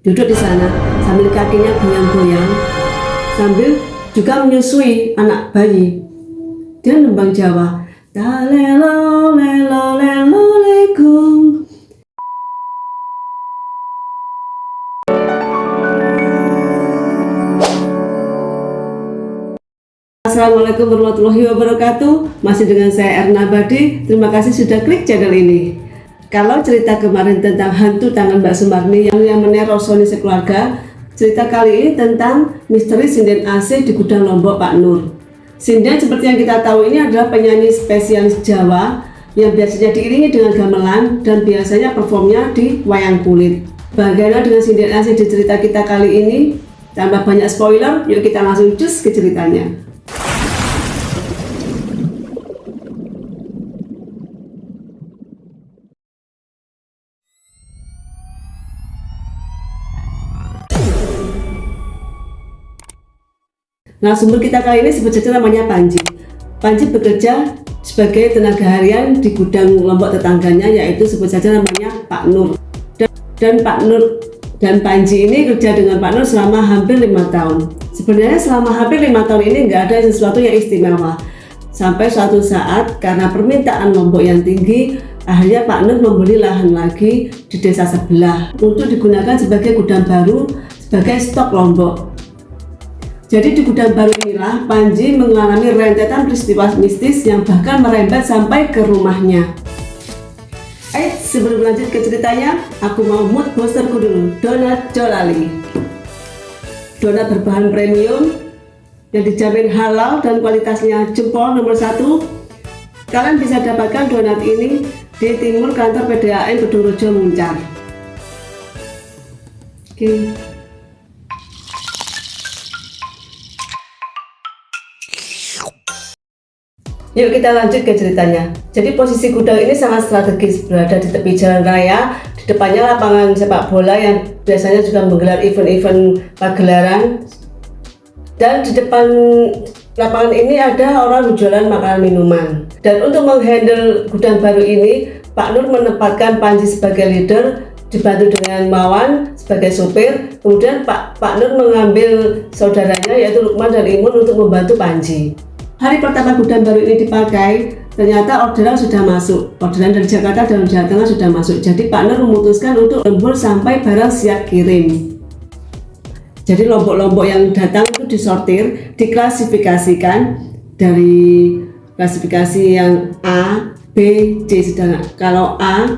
duduk di sana sambil kakinya goyang-goyang, sambil juga menyusui anak bayi. Dia nembang Jawa, talelo lelo lelo legong. Assalamualaikum warahmatullahi wabarakatuh. Masih dengan saya Erna Badi. Terima kasih sudah klik channel ini. Kalau cerita kemarin tentang hantu tangan Mbak Sumarni yang meneror Sony sekeluarga, cerita kali ini tentang misteri sinden AC di gudang Lombok Pak Nur. Sinden seperti yang kita tahu ini adalah penyanyi spesialis Jawa yang biasanya diiringi dengan gamelan dan biasanya performnya di wayang kulit. Bagaimana dengan sinden AC di cerita kita kali ini? Tanpa banyak spoiler, yuk kita langsung cus ke ceritanya. Nah, sumber kita kali ini sebut saja namanya Panji. Panji bekerja sebagai tenaga harian di gudang Lombok tetangganya, yaitu sebut saja namanya Pak Nur. Dan Pak Nur dan Panji ini kerja dengan Pak Nur selama hampir 5 tahun. Sebenarnya selama hampir 5 tahun ini nggak ada sesuatu yang istimewa. Sampai suatu saat karena permintaan Lombok yang tinggi, akhirnya Pak Nur membeli lahan lagi di desa sebelah untuk digunakan sebagai gudang baru sebagai stok Lombok. Jadi di gudang baru inilah Panji mengalami rentetan peristiwa mistis yang bahkan merembet sampai ke rumahnya. Sebelum lanjut ke ceritanya, aku mau mood boosterku dulu, donat Jolali. Donat berbahan premium yang dijamin halal dan kualitasnya jempol nomor 1. Kalian bisa dapatkan donat ini di timur kantor PDAM Kedungrejo Muncar. Oke. Yuk kita lanjut ke ceritanya. Jadi posisi gudang ini sangat strategis, berada di tepi jalan raya. Di depannya lapangan sepak bola yang biasanya juga menggelar event-event pagelaran. Dan di depan lapangan ini ada orang berjualan makanan minuman. Dan untuk menghandle gudang baru ini, Pak Nur menempatkan Panji sebagai leader, dibantu dengan Mawan sebagai sopir. Kemudian Pak Nur mengambil saudaranya yaitu Lukman dan Imun untuk membantu Panji. Hari pertama gudang baru ini dipakai, ternyata orderan sudah masuk. Orderan dari Jakarta dan Jawa Tengah sudah masuk. Jadi Pak Nur memutuskan untuk lembur sampai barang siap kirim. Jadi lombok-lombok yang datang itu disortir, diklasifikasikan dari klasifikasi yang A, B, C. Sedangkan kalau A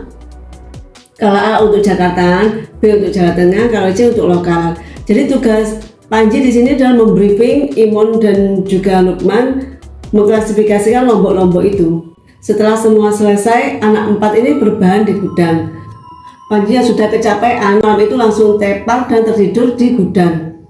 untuk Jakarta, B untuk Jawa Tengah, kalau C untuk lokal. Jadi tugas Panji di sini adalah membriefing Imon dan juga Lukman mengklasifikasikan lombok-lombok itu. Setelah semua selesai, anak 4 ini berbahan di gudang. Panji yang sudah kecapean malam itu langsung tepar dan tertidur di gudang.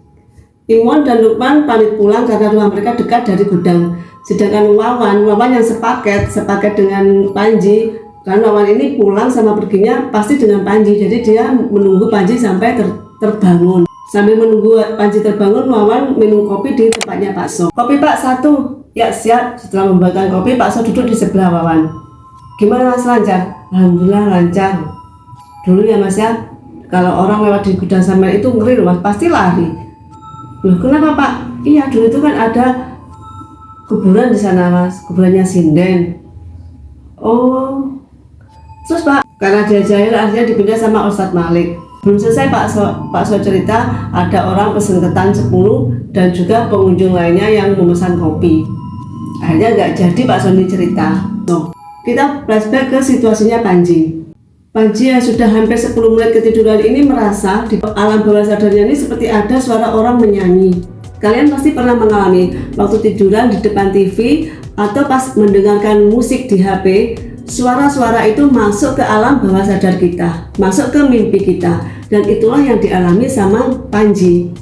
Imon dan Lukman pamit pulang karena rumah mereka dekat dari gudang. Sedangkan Wawan yang sepaket dengan Panji, karena Wawan ini pulang sama perginya pasti dengan Panji. Jadi dia menunggu Panji sampai terbangun. Sambil menunggu Panji terbangun, Wawan minum kopi di tempatnya Pak So. Kopi Pak 1. Ya siap. Setelah membuatkan kopi, Pak So duduk di sebelah Wawan. Gimana Mas, lancar? Alhamdulillah lancar. Dulu ya Mas ya, kalau orang lewat di gudang sampean itu ngeri loh Mas, pasti lari. Loh kenapa Pak? Iya dulu itu kan ada kuburan di sana Mas, kuburannya sinden. Oh. Terus Pak, karena dia jahil akhirnya dipindah sama Ustadz Malik. Belum selesai Pak So cerita, ada orang pesen ketan 10 dan juga pengunjung lainnya yang memesan kopi. Akhirnya nggak jadi Pak Sony cerita. Kita flashback ke situasinya Panji. Panji yang sudah hampir 10 menit ketiduran ini merasa di alam bawah sadarnya ini seperti ada suara orang menyanyi. Kalian pasti pernah mengalami waktu tiduran di depan TV atau pas mendengarkan musik di HP, suara-suara itu masuk ke alam bawah sadar kita, masuk ke mimpi kita. Dan itulah yang dialami sama Panji.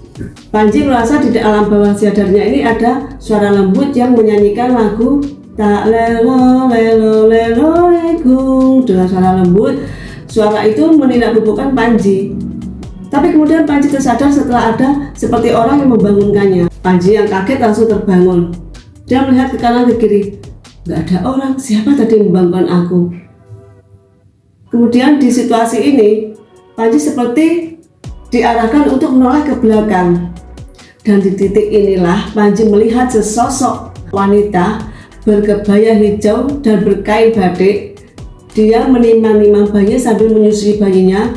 Panji merasa di alam bawah sadarnya ini ada suara lembut yang menyanyikan lagu Tak lelo lelo lelo legung dengan suara lembut. Suara itu menindakbubukkan Panji. Tapi kemudian Panji tersadar setelah ada seperti orang yang membangunkannya. Panji yang kaget langsung terbangun. Dia melihat ke kanan ke kiri. Gak ada orang, siapa tadi yang membangunkan aku? Kemudian di situasi ini Panji seperti diarahkan untuk menoleh ke belakang. Dan di titik inilah Panji melihat sesosok wanita berkebaya hijau dan berkain batik. Dia menimang-nimang bayi sambil menyusui bayinya,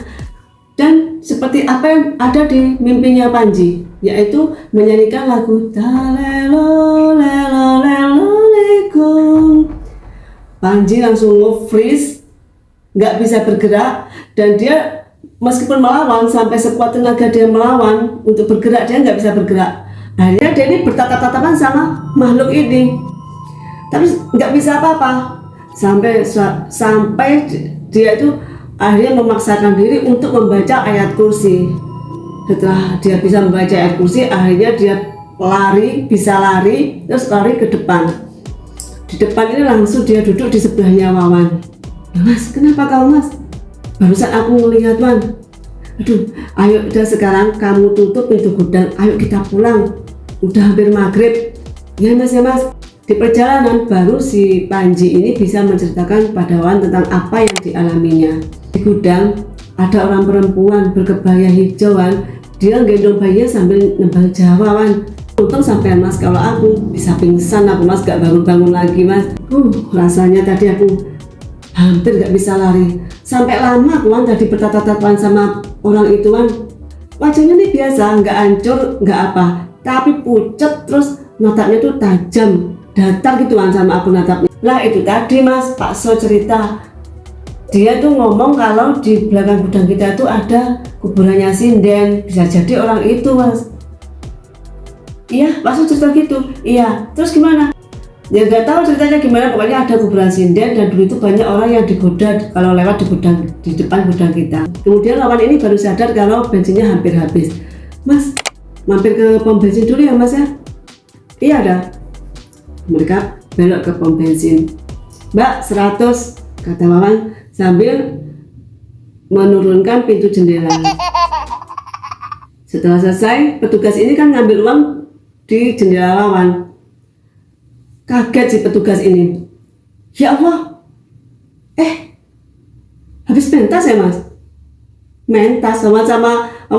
dan seperti apa yang ada di mimpinya Panji, yaitu menyanyikan lagu Talelo lelo lelo lekum. Panji langsung nge-freeze, nggak bisa bergerak, dan dia meskipun melawan sampai sekuat tenaga dia melawan untuk bergerak, dia nggak bisa bergerak. Akhirnya dia ini bertatap-tatapan sama makhluk ini, tapi nggak bisa apa-apa sampai dia itu akhirnya memaksakan diri untuk membaca ayat kursi. Setelah dia bisa membaca ayat kursi, akhirnya dia bisa lari, terus lari ke depan. Di depan ini langsung dia duduk di sebelahnya Wawan. Mas, kenapa kau mas? Barusan aku melihat Wan. Aduh, ayo udah sekarang kamu tutup pintu gudang, ayo kita pulang. Udah hampir maghrib. Ya mas, ya mas. Di perjalanan baru si Panji ini bisa menceritakan pada Wan tentang apa yang dialaminya. Di gudang ada orang perempuan berkebaya hijauan, dia gendong bayinya sambil nembal Jawa Wan. Untung sampean mas, kalau aku bisa pingsan aku mas, gak bangun lagi mas. Rasanya tadi aku hampir gak bisa lari. Sampai lama Wan tadi bertatap-tatapan sama orang itu Wan. Wajahnya nih biasa, nggak hancur, nggak apa, tapi pucat, terus natapnya tuh tajam, datar gitu Wan sama aku natapnya. Lah itu tadi mas, Pak So cerita, dia tuh ngomong kalau di belakang gudang kita tuh ada kuburannya sinden, bisa jadi orang itu mas. Iya, Pak So cerita gitu. Iya, terus gimana? Ya nggak tahu ceritanya gimana, pokoknya ada kuburan sinden dan dulu itu banyak orang yang digoda kalau lewat di depan gudang kita. Kemudian lawan ini baru sadar kalau bensinnya hampir habis. Mas, mampir ke pom bensin dulu ya mas ya? Iya dah. Mereka belok ke pom bensin. Mbak 100, kata Wawan sambil menurunkan pintu jendela. Setelah selesai, petugas ini kan ngambil uang di jendela Wawan. Kaget si petugas ini. Ya Allah, habis pentas ya mas? Mentas, Wawan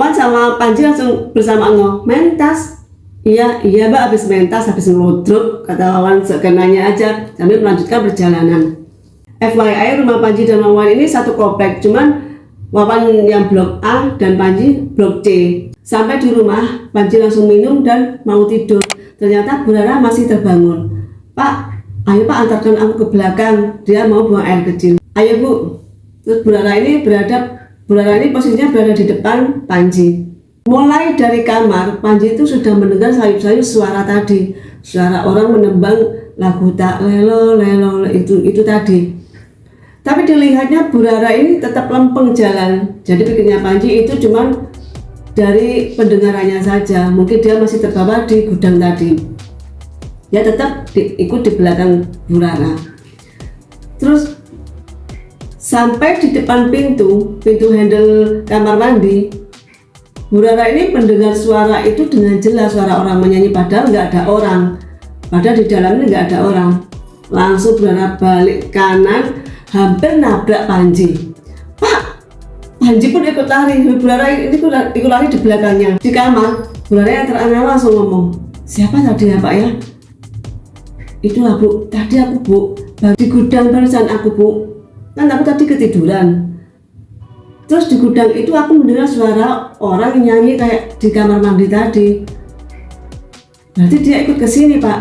sama Panji langsung bersama mentas. Iya mbak, habis mentas, habis ngelodruk, kata Wawan sekenanya aja sambil melanjutkan perjalanan. FYI, rumah Panji dan Wawan ini satu komplek, cuman Wawan yang blok A dan Panji blok C. Sampai di rumah, Panji langsung minum dan mau tidur. Ternyata Bu Rara masih terbangun. Pak, ayo Pak antarkan aku ke belakang, dia mau buang air kecil. Ayo Bu. Terus Bu Rara ini posisinya berada di depan Panji. Mulai dari kamar, Panji itu sudah mendengar sayup-sayup suara tadi, suara orang menembang lagu tak lelo lelo itu tadi. Tapi dilihatnya Bu Rara ini tetap lempeng jalan. Jadi pikirnya Panji itu cuma dari pendengarannya saja, mungkin dia masih terbawa di gudang tadi. Ya tetap ikut di belakang Bu Rara. Terus sampai di depan pintu handle kamar mandi, Bu Rara ini mendengar suara itu dengan jelas, suara orang menyanyi, padahal nggak ada orang, padahal di dalamnya nggak ada orang. Langsung Bu Rara balik kanan, hampir nabrak Panji. Pak, Panji pun ikut lari. Bu Rara ini ikut lari di belakangnya. Di kamar, Bu Rara yang terengah langsung ngomong, siapa tadi ya Pak ya? Itulah Bu, tadi aku Bu, di gudang barusan aku Bu, kan aku tadi ketiduran. Terus di gudang itu aku mendengar suara orang yang nyanyi kayak di kamar mandi tadi. Berarti dia ikut ke sini Pak,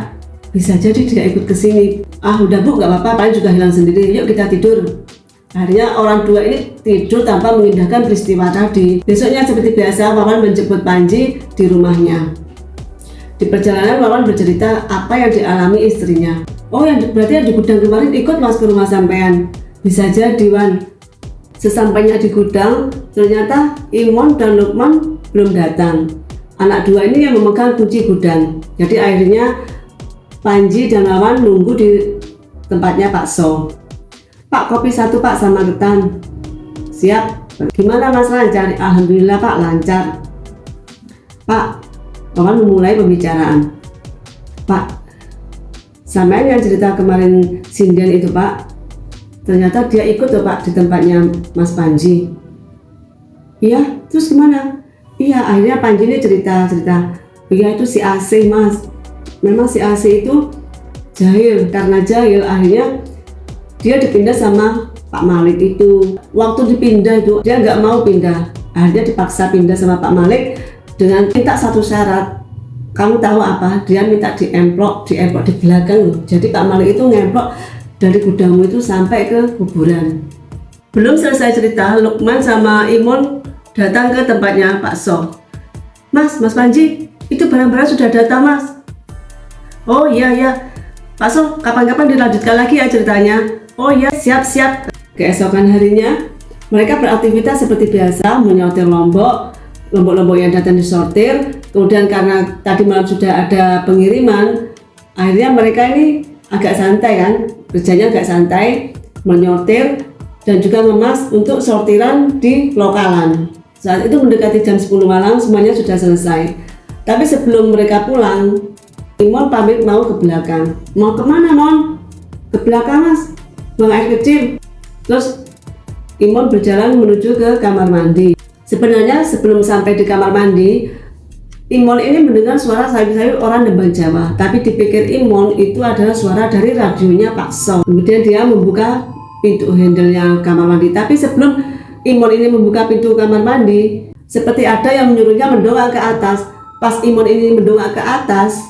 bisa jadi dia ikut ke sini. Ah udah Bu, nggak apa-apa, paling juga hilang sendiri, yuk kita tidur. Akhirnya orang dua ini tidur tanpa mengindahkan peristiwa tadi. Besoknya seperti biasa, Wawan menjemput Panji di rumahnya. Di perjalanan Wawan bercerita apa yang dialami istrinya. Oh berarti yang di gudang kemarin ikut mas ke rumah sampean. Bisa jadi Wan. Sesampainya di gudang, ternyata Imon dan Lukman belum datang. Anak dua ini yang memegang kunci gudang. Jadi akhirnya Panji dan Wawan nunggu di tempatnya Pak So. Pak, kopi satu Pak sama ketan. Siap. Gimana mas, lancar? Alhamdulillah Pak, lancar. Pak, Wawan memulai pembicaraan. Pak, sampean yang cerita kemarin sinden itu Pak, ternyata dia ikut tuh Pak di tempatnya Mas Panji. Iya, terus gimana? Iya, akhirnya Panji ini cerita, iya itu si AC mas, memang si AC itu jahil, karena jahil akhirnya dia dipindah sama Pak Malik itu. Waktu dipindah itu dia nggak mau pindah, akhirnya dipaksa pindah sama Pak Malik dengan minta satu syarat. Kamu tahu apa? Dia minta diemplok di belakang. Jadi Pak Malik itu ngemplok dari gudangmu itu sampai ke kuburan. Belum selesai cerita, Lukman sama Imun datang ke tempatnya Pak So. Mas Panji, itu barang-barang sudah datang mas. Oh iya, Pak So, kapan-kapan dilanjutkan lagi ya ceritanya. Oh iya, siap. Keesokan harinya, mereka beraktivitas seperti biasa, menyortir lombok yang datang disortir. Kemudian karena tadi malam sudah ada pengiriman, akhirnya mereka ini agak santai kan, kerjanya agak santai, menyortir dan juga mengemas untuk sortiran di lokalan. Saat itu mendekati jam 10 malam, semuanya sudah selesai. Tapi sebelum mereka pulang, Imon pamit mau ke belakang. Mau kemana Mon? Ke belakang mas, buang air kecil. Terus Imon berjalan menuju ke kamar mandi. Sebenarnya sebelum sampai di kamar mandi, Imon ini mendengar suara sayup-sayup orang Lembang Jawa. Tapi dipikir Imon itu adalah suara dari radionya Pak So. Kemudian dia membuka pintu handle-nya kamar mandi. Tapi sebelum Imon ini membuka pintu kamar mandi, seperti ada yang menyuruhnya mendongak ke atas. Pas Imon ini mendongak ke atas,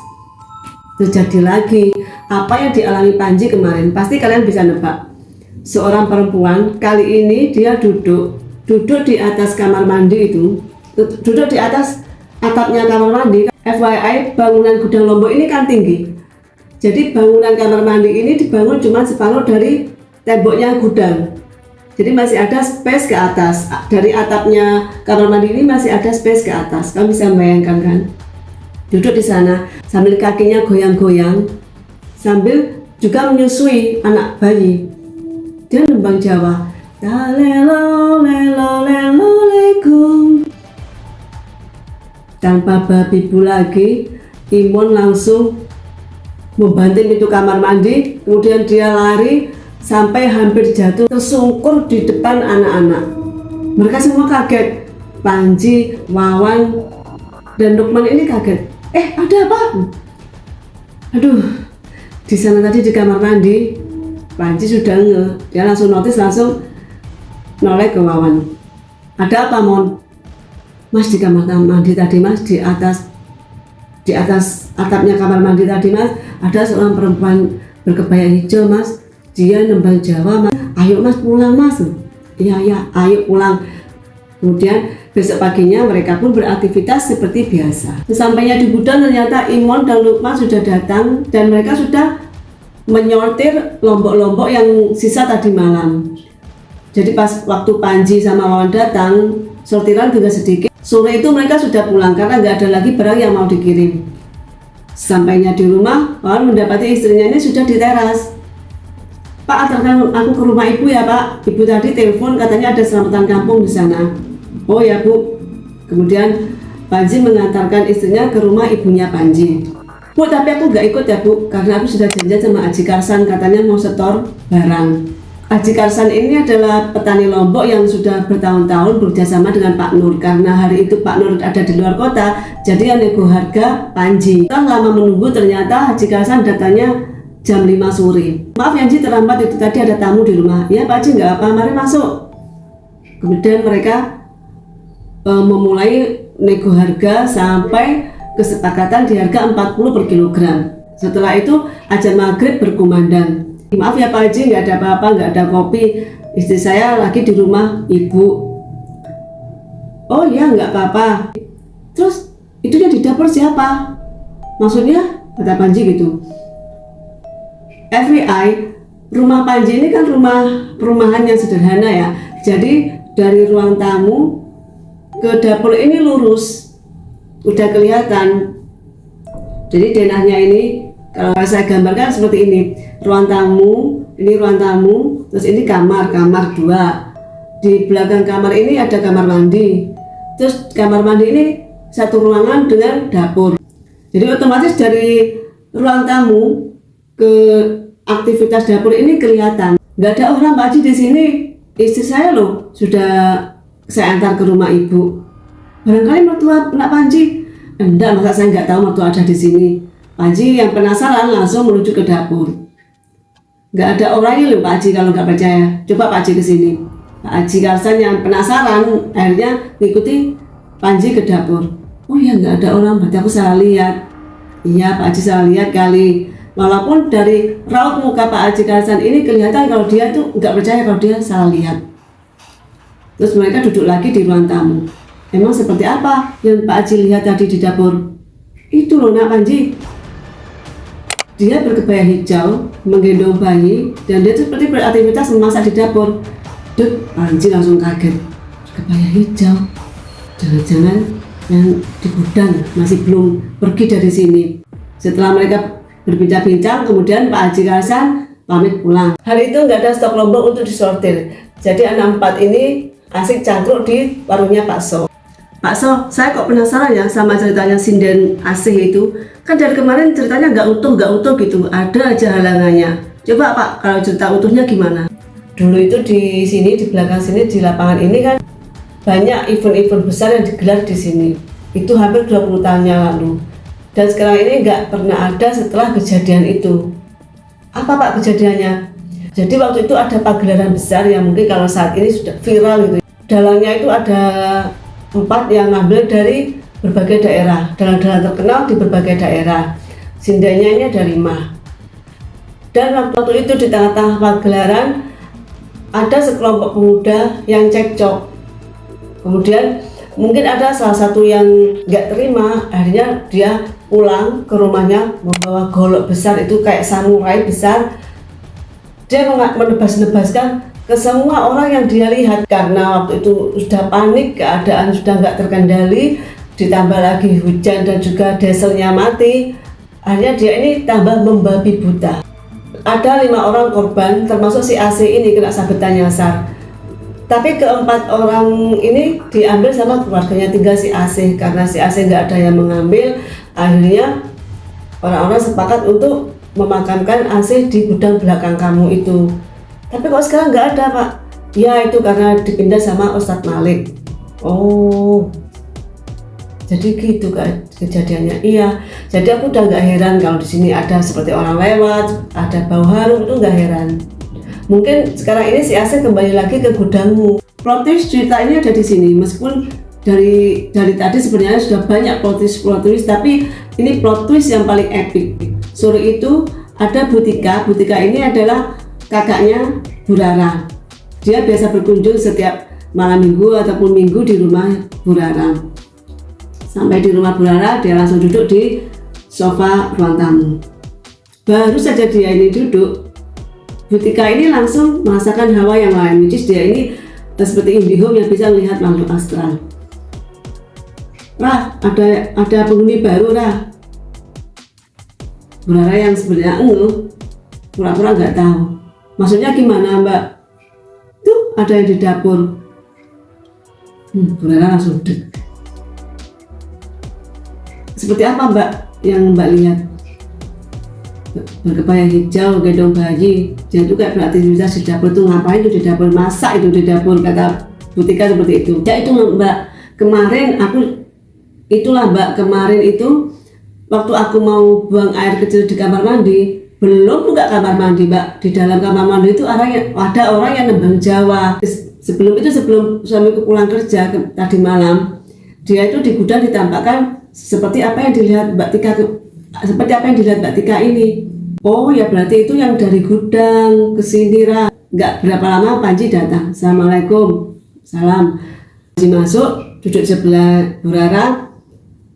terjadi lagi apa yang dialami Panji kemarin. Pasti kalian bisa nebak. Seorang perempuan, kali ini dia duduk di atas kamar mandi itu, duduk di atas atapnya kamar mandi. FYI, bangunan gudang Lombok ini kan tinggi. Jadi bangunan kamar mandi ini dibangun cuma separuh dari temboknya gudang. Jadi masih ada space ke atas. Dari atapnya kamar mandi ini masih ada space ke atas. Kamu bisa membayangkan kan? Duduk di sana sambil kakinya goyang-goyang, sambil juga menyusui anak bayi. Dia nembang Jawa. Talelo lelo lelo legum. Tanpa babi bu lagi, Imon langsung membanting pintu kamar mandi. Kemudian dia lari sampai hampir jatuh tersungkur di depan anak-anak. Mereka semua kaget. Panji, Wawan, dan Lukman ini kaget. Ada apa? Aduh, di sana tadi di kamar mandi, Panji sudah dia langsung notice, langsung noleh ke Wawan. Ada apa Mon? Mas, di kamar mandi tadi mas, di atas atapnya kamar mandi tadi mas, ada seorang perempuan berkebaya hijau mas. Dia nembang Jawa mas. Ayo mas pulang mas. Iya, ayo pulang. Kemudian besok paginya mereka pun beraktivitas seperti biasa. Sesampainya di gudang, ternyata Imon dan Lukman sudah datang dan mereka sudah menyortir lombok-lombok yang sisa tadi malam. Jadi pas waktu Panji sama Wawan datang, sortiran juga sedikit. Sore itu mereka sudah pulang karena nggak ada lagi barang yang mau dikirim. Sampainya di rumah, Wawan mendapati istrinya ini sudah di teras. Pak, antarkan aku ke rumah ibu ya pak. Ibu tadi telepon katanya ada selamatan kampung di sana. Oh ya bu. Kemudian Panji mengantarkan istrinya ke rumah ibunya Panji. Bu, tapi aku nggak ikut ya bu, karena aku sudah janjian sama Aji Karsan, katanya mau setor barang. Aji Karsan ini adalah petani Lombok yang sudah bertahun-tahun bekerjasama dengan Pak Nur. Karena hari itu Pak Nur ada di luar kota, jadi yang nego harga Panji. Setelah lama menunggu, ternyata Aji Karsan datangnya jam 5 sore. Maaf Yanji terlambat, itu tadi ada tamu di rumah. Ya Pak Haji nggak apa, mari masuk. Kemudian mereka memulai nego harga sampai kesepakatan di harga 40 per kilogram. Setelah itu azan maghrib berkumandang. Maaf ya Pak Haji, nggak ada apa-apa, nggak ada kopi. Istri saya lagi di rumah ibu. Oh ya nggak apa-apa. Terus itu yang di dapur siapa? Maksudnya? Kata Panji gitu. FYI, rumah Panji ini kan perumahan yang sederhana ya. Jadi dari ruang tamu ke dapur ini lurus, udah kelihatan. Jadi denahnya ini kalau saya gambarkan seperti ini, ruang tamu, terus ini kamar 2. Di belakang kamar ini ada kamar mandi. Terus kamar mandi ini satu ruangan dengan dapur. Jadi otomatis dari ruang tamu ke aktivitas dapur ini kelihatan. Nggak ada orang Pak Haji di sini. Istri saya loh sudah saya antar ke rumah ibu. Barangkali mertua Nak Panji. Enggak, masa saya nggak tahu mertua ada di sini. Panji yang penasaran langsung menuju ke dapur. Nggak ada orangnya loh Pak Haji, kalau nggak percaya. Coba Pak Haji ke sini. Pak Haji Karsan yang penasaran akhirnya ngikuti Panji ke dapur. Oh ya, nggak ada orang, berarti aku salah lihat. Iya, Pak Haji salah lihat kali. Walaupun dari raut muka Pak Haji Karsan ini kelihatan kalau dia tuh nggak percaya kalau dia salah lihat. Terus mereka duduk lagi di ruang tamu. Emang seperti apa yang Pak Haji lihat tadi di dapur? Itu loh Nak Panji. Dia berkebaya hijau, menggendong bayi, dan dia tuh seperti beraktivitas memasak di dapur. Dek, Panji langsung kaget. Berkebaya hijau. Jangan-jangan yang di gudang masih belum pergi dari sini. Setelah mereka berbincang-bincang, kemudian Pak Haji Karsan pamit pulang. Hari itu nggak ada stok lombok untuk disortir. Jadi anak 4 ini asik cangkruk di warungnya Pak So. Pak So, saya kok penasaran ya sama ceritanya sinden asih itu. Kan dari kemarin ceritanya nggak utuh gitu. Ada aja halangannya. Coba Pak, kalau cerita utuhnya gimana? Dulu itu di sini, di belakang sini, di lapangan ini kan banyak event-event besar yang digelar di sini. Itu hampir 20 tahun yang lalu. Dan sekarang ini nggak pernah ada setelah kejadian itu. Apa Pak kejadiannya? Jadi waktu itu ada pagelaran besar yang mungkin kalau saat ini sudah viral gitu. Dalangnya itu ada 4 yang ngambil dari berbagai daerah, dalang-dalang terkenal di berbagai daerah. Sindennya ini ada 5. Dan waktu itu di tengah-tengah pagelaran ada sekelompok pemuda yang cekcok. Kemudian mungkin ada salah satu yang nggak terima, akhirnya dia pulang ke rumahnya membawa golok besar itu kayak samurai besar. Dia menebas-nebaskan ke semua orang yang dia lihat. Karena waktu itu sudah panik, keadaan sudah nggak terkendali, ditambah lagi hujan dan juga dieselnya mati, akhirnya dia ini tambah membabi buta. Ada 5 orang korban, termasuk si AC ini kena sabetan nyasar. Tapi ke-4 orang ini diambil sama keluarganya, tinggal si AC. Karena si AC nggak ada yang mengambil, akhirnya orang-orang sepakat untuk memakamkan AC di gudang belakang kamu itu. Tapi kok sekarang nggak ada Pak? Ya itu karena dipindah sama Ustadz Malik. Oh, jadi gitu kan kejadiannya. Iya, jadi aku udah nggak heran kalau di sini ada seperti orang lewat, ada bau harum, itu nggak heran. Mungkin sekarang ini si Asep kembali lagi ke gudangmu. Plot twist cerita ini ada di sini, meskipun dari tadi sebenarnya sudah banyak plot twist, tapi ini plot twist yang paling epic. Sore itu ada Butika ini adalah kakaknya Bu Rara. Dia biasa berkunjung setiap malam minggu ataupun minggu di rumah Bu Rara. Sampai di rumah Bu Rara, dia langsung duduk di sofa ruang tamu. Baru saja dia ini duduk, Butika ini langsung merasakan hawa yang lain, which is dia ini seperti IndiHome yang bisa melihat makhluk astral. Rah, ada penghuni baru Rah. Bu Rara yang sebenarnya pura-pura nggak tahu. Maksudnya gimana Mbak? Tuh ada yang di dapur. Bu Rara langsung dek. Seperti apa Mbak yang Mbak lihat? Berkebaya hijau, gendong bayi. Dia tuh kayak beraktivitas di dapur tuh. Ngapain tuh di dapur? Masak itu di dapur, kata Butika seperti itu. Ya itu Mbak, kemarin kemarin itu waktu aku mau buang air kecil di kamar mandi, belum buka kamar mandi Mbak. Di dalam kamar mandi itu ada orang yang nembang Jawa. Sebelum suamiku pulang kerja tadi malam, dia itu di gudang ditampakkan seperti apa yang dilihat Mbak Tika ini. Oh ya, berarti itu yang dari gudang ke sini Ra. Nggak berapa lama Panji datang. Assalamualaikum. Salam. Panji masuk, duduk sebelah Bu Rara.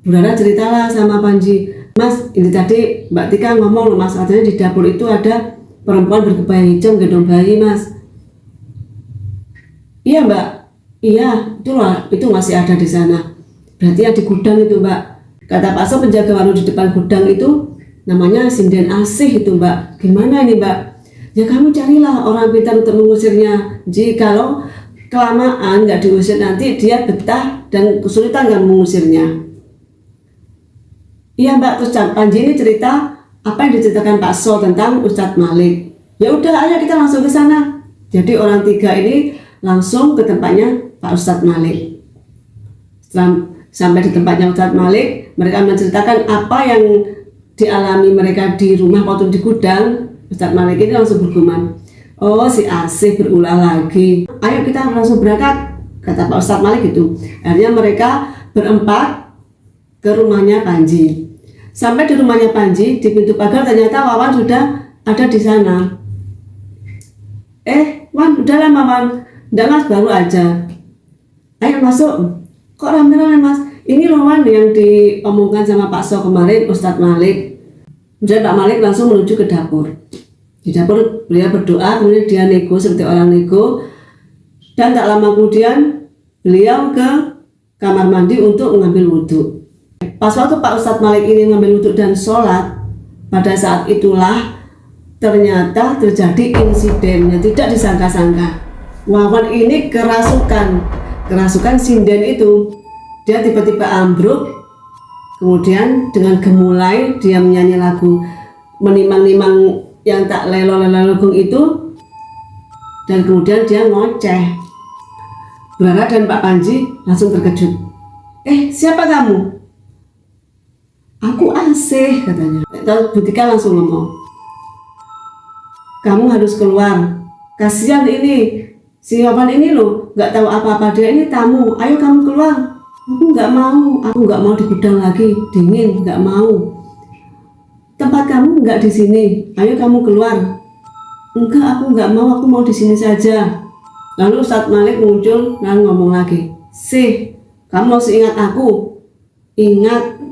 Bu Rara ceritalah sama Panji, Mas, ini tadi Mbak Tika ngomong loh Mas, katanya di dapur itu ada perempuan berkebaya hijau gendong bayi Mas. Iya Mbak, iya itu masih ada di sana. Berarti yang di gudang itu Mbak. Kata Pak So, penjaga warung di depan gudang itu namanya sinden asih itu Mbak. Gimana ini Mbak? Ya kamu carilah orang pintar untuk mengusirnya. Jikalau kelamaan nggak diusir, nanti dia betah dan kesulitan nggak mengusirnya. Iya Mbak. Terus Panji ini cerita apa yang diceritakan Pak So tentang Ustadz Malik. Ya udah, ayo kita langsung ke sana. Jadi orang 3 ini langsung ke tempatnya Pak Ustadz Malik. Sampai di tempatnya Ustadz Malik, mereka menceritakan apa yang dialami mereka di rumah waktu di gudang. Ustadz Malik ini langsung bergumam, oh si Asih berulah lagi, ayo kita langsung berangkat, kata Pak Ustadz Malik itu. Akhirnya mereka berempat ke rumahnya Panji. Sampai di rumahnya Panji, di pintu pagar ternyata Wawan sudah ada di sana. Wan, udah lama Wawan, enggak Mas, baru aja. Ayo masuk. Kok rame-rame Mas? Ini loh Wan yang diomongkan sama Pak So kemarin, Ustadz Malik. Kemudian Pak Malik langsung menuju ke dapur. Di dapur beliau berdoa, kemudian dia nego seperti orang nego. Dan tak lama kemudian beliau ke kamar mandi untuk mengambil wudhu. Pas waktu Pak Ustadz Malik ini mengambil wudhu dan sholat, pada saat itulah ternyata terjadi insiden yang tidak disangka-sangka. Wawan ini kerasukan sinden itu. Dia tiba-tiba ambruk, kemudian dengan gemulai dia menyanyi lagu menimang-nimang yang tak lelo-lelo itu, dan kemudian dia ngoceh. Brara dan Pak Panji langsung terkejut. Siapa kamu? Aku Asih, katanya. Butika langsung ngomong, kamu harus keluar, kasihan ini si Wawan ini loh, nggak tahu apa-apa, dia ini tamu, ayo kamu keluar. Aku nggak mau di gudang lagi, dingin, nggak mau. Tempat kamu nggak di sini, ayo kamu keluar. Enggak, aku nggak mau, aku mau di sini saja. Lalu Ustadz Malik muncul dan ngomong lagi, Sih, kamu masih ingat aku? Ingat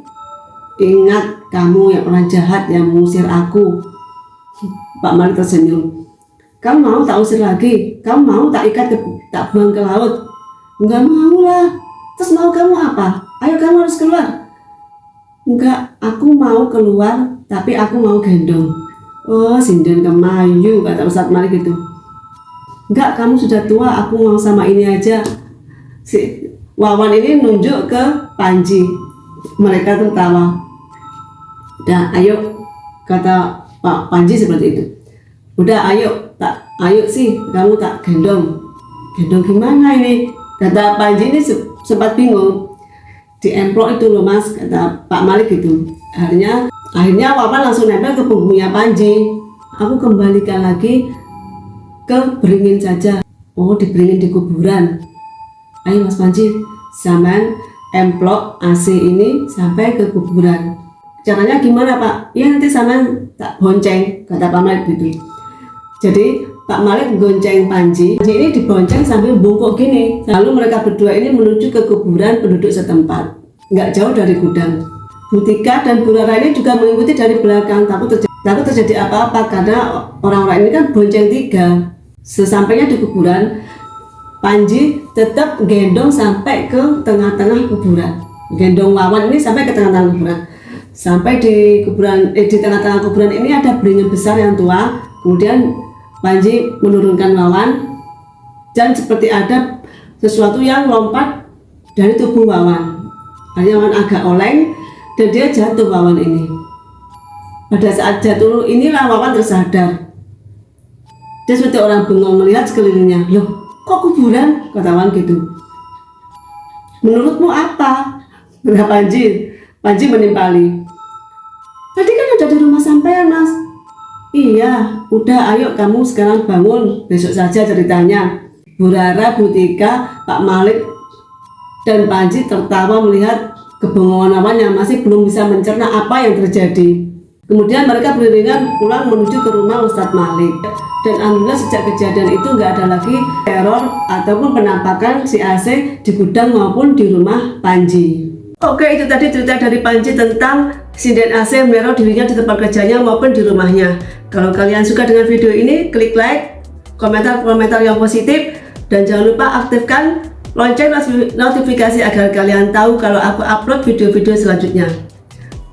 kamu yang pernah jahat yang mengusir aku. Pak Malik tersenyum. Kamu mau tak usir lagi? Kamu mau tak ikat tak buang ke laut? Enggak mau lah. Terus mau kamu apa? Ayo kamu harus keluar. Enggak, aku mau keluar, tapi aku mau gendong. Oh, sinden kemayu, kata Ustadz Malik itu. Enggak, kamu sudah tua, aku mau sama ini aja. Si Wawan ini nunjuk ke Panji. Mereka tertawa. Udah, ayo, kata Pak Panji seperti itu. Udah, ayo sih, kamu tak gendong. Gendong gimana ini? Kata Panji ini sempat bingung. Di emplok itu loh Mas, kata Pak Malik itu. Akhirnya Wawan langsung nempel ke punggungnya Panji. Aku kembalikan lagi ke beringin saja. Oh, diberingin di kuburan. Ayo Mas Panji, zaman emplok AC ini sampai ke kuburan. Caranya gimana Pak? Ya nanti sama tak bonceng, kata Pak Malik gitu. Jadi Pak Malik gonceng Panji ini dibonceng sambil bungkuk gini. Lalu mereka berdua ini menuju ke kuburan penduduk setempat, nggak jauh dari gudang. Butika dan Bu Rara ini juga mengikuti dari belakang, takut terjadi apa-apa karena orang-orang ini kan bonceng tiga. Sesampainya di kuburan, Panji tetap gendong sampai ke tengah-tengah kuburan. Gendong Wawan ini sampai ke tengah-tengah kuburan. Sampai di kuburan, di tengah-tengah kuburan ini ada beringin besar yang tua. Kemudian Panji menurunkan Wawan dan seperti ada sesuatu yang lompat dari tubuh Wawan. Akhirnya Wawan agak oleng dan dia jatuh Wawan ini. Pada saat jatuh inilah Wawan tersadar. Dia seperti orang bengong melihat sekelilingnya. Loh, kok kuburan? Kata Wawan gitu. Menurutmu apa? Kata Panji. Panji menimpali. Tadi kan ada di rumah sampean Mas. Iya, udah ayo kamu sekarang bangun, besok saja ceritanya. Bu Rara, Butika, Pak Malik, dan Panji tertawa melihat kebengongan Wawan yang masih belum bisa mencerna apa yang terjadi. Kemudian mereka beriringan pulang menuju ke rumah Ustadz Malik. Dan alhamdulillah sejak kejadian itu nggak ada lagi teror ataupun penampakan si AC di gudang maupun di rumah Panji. Oke, itu tadi cerita dari Panji tentang sinden AC meneror dirinya di tempat kerjanya maupun di rumahnya. Kalau kalian suka dengan video ini, klik like, komentar yang positif, dan jangan lupa aktifkan lonceng notifikasi agar kalian tahu kalau aku upload video-video selanjutnya.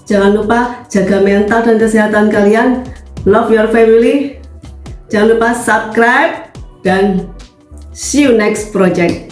Jangan lupa jaga mental dan kesehatan kalian. Love your family. Jangan lupa subscribe dan see you next project.